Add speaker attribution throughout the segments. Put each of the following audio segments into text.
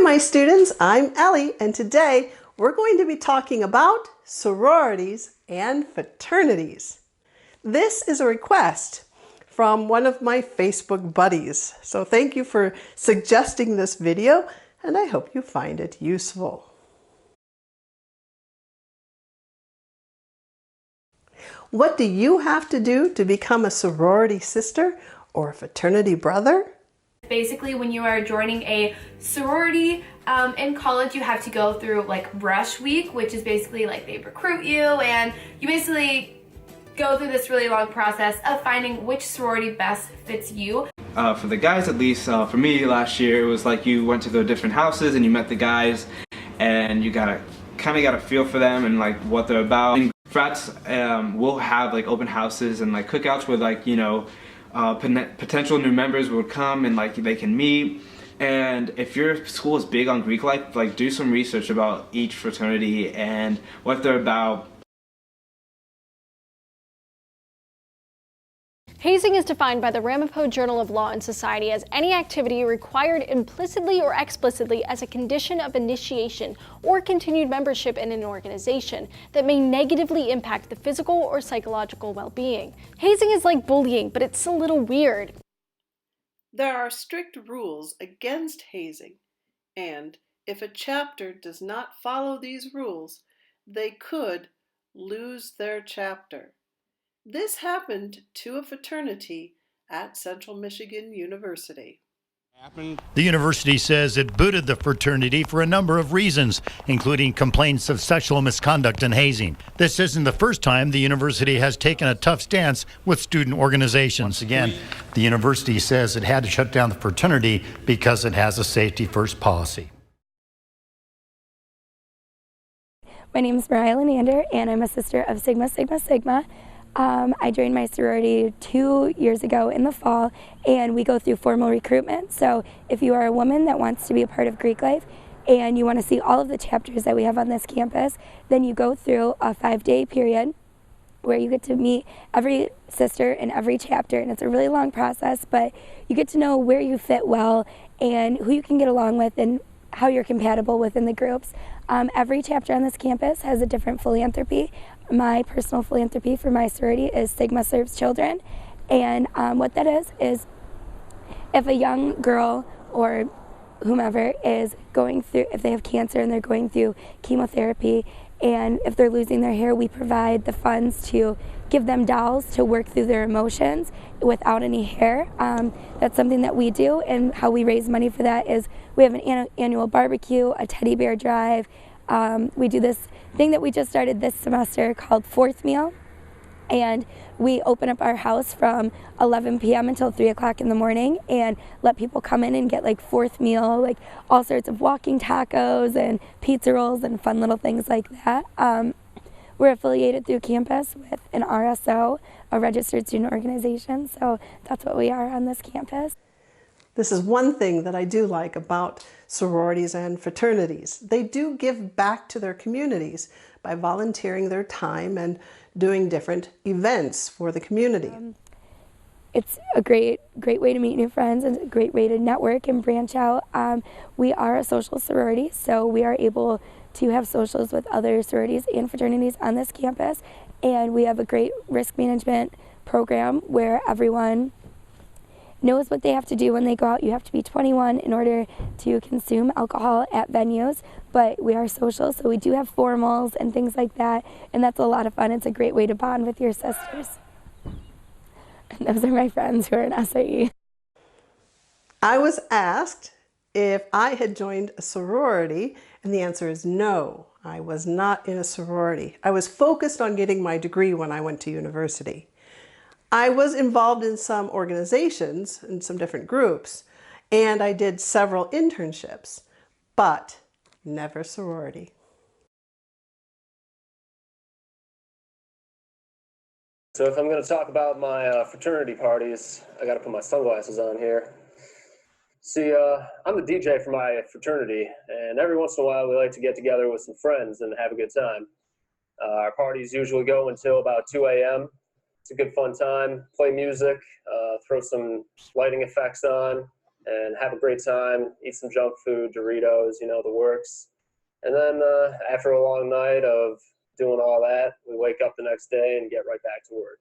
Speaker 1: my students, I'm Ellie, and today we're going to be talking about sororities and fraternities. This is a request from one of my Facebook buddies, so thank you for suggesting this video, and I hope you find it useful. What do you have to do to become a sorority sister or a fraternity brother?
Speaker 2: Basically, when you are joining a sorority in college, you have to go through like Brush Week, which is basically like they recruit you and you basically go through this really long process of finding which sorority best fits you.
Speaker 3: For the guys at least, for me last year, it was like you went to the different houses and you met the guys and you kind of got a feel for them and like what they're about. And frats will have like open houses and like cookouts where like, you know, potential new members will come and like they can meet. And if your school is big on Greek life, like do some research about each fraternity and what they're about.
Speaker 4: Hazing is defined by the Ramapo Journal of Law and Society as any activity required implicitly or explicitly as a condition of initiation or continued membership in an organization that may negatively impact the physical or psychological well-being. Hazing is like bullying, but it's a little weird.
Speaker 1: There are strict rules against hazing, and if a chapter does not follow these rules, they could lose their chapter. This happened to a fraternity at Central Michigan University.
Speaker 5: The university says it booted the fraternity for a number of reasons, including complaints of sexual misconduct and hazing. This isn't the first time the university has taken a tough stance with student organizations. Once again, the university says it had to shut down the fraternity because it has a safety first policy.
Speaker 6: My name is Mariah Lenander, and I'm a sister of Sigma Sigma Sigma. I joined my sorority 2 years ago in the fall, and we go through formal recruitment. So if you are a woman that wants to be a part of Greek life and you want to see all of the chapters that we have on this campus, then you go through a 5-day period where you get to meet every sister in every chapter, and it's a really long process, but you get to know where you fit well and who you can get along with and how you're compatible within the groups. Every chapter on this campus has a different philanthropy. My personal philanthropy for my sorority is Sigma Serves Children, and what that is if a young girl or whomever is going through, if they have cancer and they're going through chemotherapy, and if they're losing their hair, we provide the funds to give them dolls to work through their emotions without any hair. That's something that we do, and how we raise money for that is we have an annual barbecue, a teddy bear drive. We do this thing that we just started this semester called Fourth Meal, and we open up our house from 11 p.m. until 3 o'clock in the morning and let people come in and get like fourth meal, like all sorts of walking tacos and pizza rolls and fun little things like that. We're affiliated through campus with an RSO, a registered student organization, so that's what we are on this campus.
Speaker 1: This is one thing that I do like about sororities and fraternities. They do give back to their communities by volunteering their time and doing different events for the community.
Speaker 6: It's a great way to meet new friends and a great way to network and branch out. We are a social sorority, so we are able to have socials with other sororities and fraternities on this campus, and we have a great risk management program where everyone knows what they have to do when they go out. You have to be 21 in order to consume alcohol at venues, but we are social, so we do have formals and things like that, and that's a lot of fun. It's a great way to bond with your sisters. And those are my friends who are in SIE.
Speaker 1: I was asked if I had joined a sorority, and the answer is no. I was not in a sorority. I was focused on getting my degree when I went to university. I was involved in some organizations, in some different groups, and I did several internships, but never sorority.
Speaker 7: So if I'm going to talk about my fraternity parties, I got to put my sunglasses on here. See, I'm the DJ for my fraternity, and every once in a while we like to get together with some friends and have a good time. Our parties usually go until about 2 a.m. It's a good fun time, play music, throw some lighting effects on, and have a great time, eat some junk food, Doritos, you know, the works. And then after a long night of doing all that, we wake up the next day and get right back to work.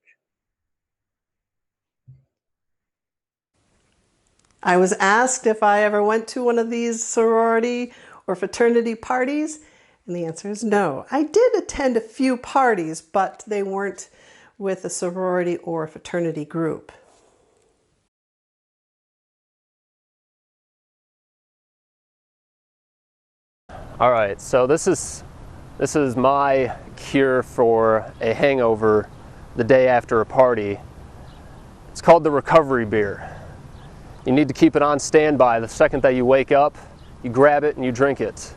Speaker 1: I was asked if I ever went to one of these sorority or fraternity parties, and the answer is no. I did attend a few parties, but they weren't with a sorority or a fraternity group.
Speaker 7: All right, so this is my cure for a hangover the day after a party. It's called the recovery beer. You need to keep it on standby. The second that you wake up, you grab it and you drink it.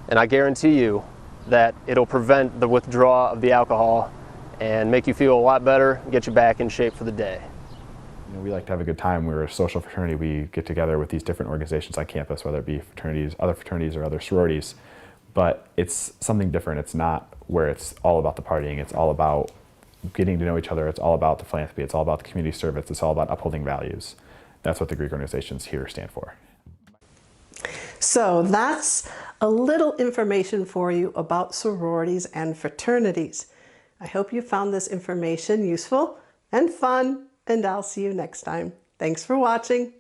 Speaker 7: And I guarantee you that it'll prevent the withdrawal of the alcohol and make you feel a lot better and get you back in shape for the day.
Speaker 8: You know, we like to have a good time. We're a social fraternity. We get together with these different organizations on campus, whether it be fraternities, or other sororities. But it's something different. It's not where it's all about the partying. It's all about getting to know each other. It's all about the philanthropy. It's all about the community service. It's all about upholding values. That's what the Greek organizations here stand for.
Speaker 1: So that's a little information for you about sororities and fraternities. I hope you found this information useful and fun, and I'll see you next time. Thanks for watching.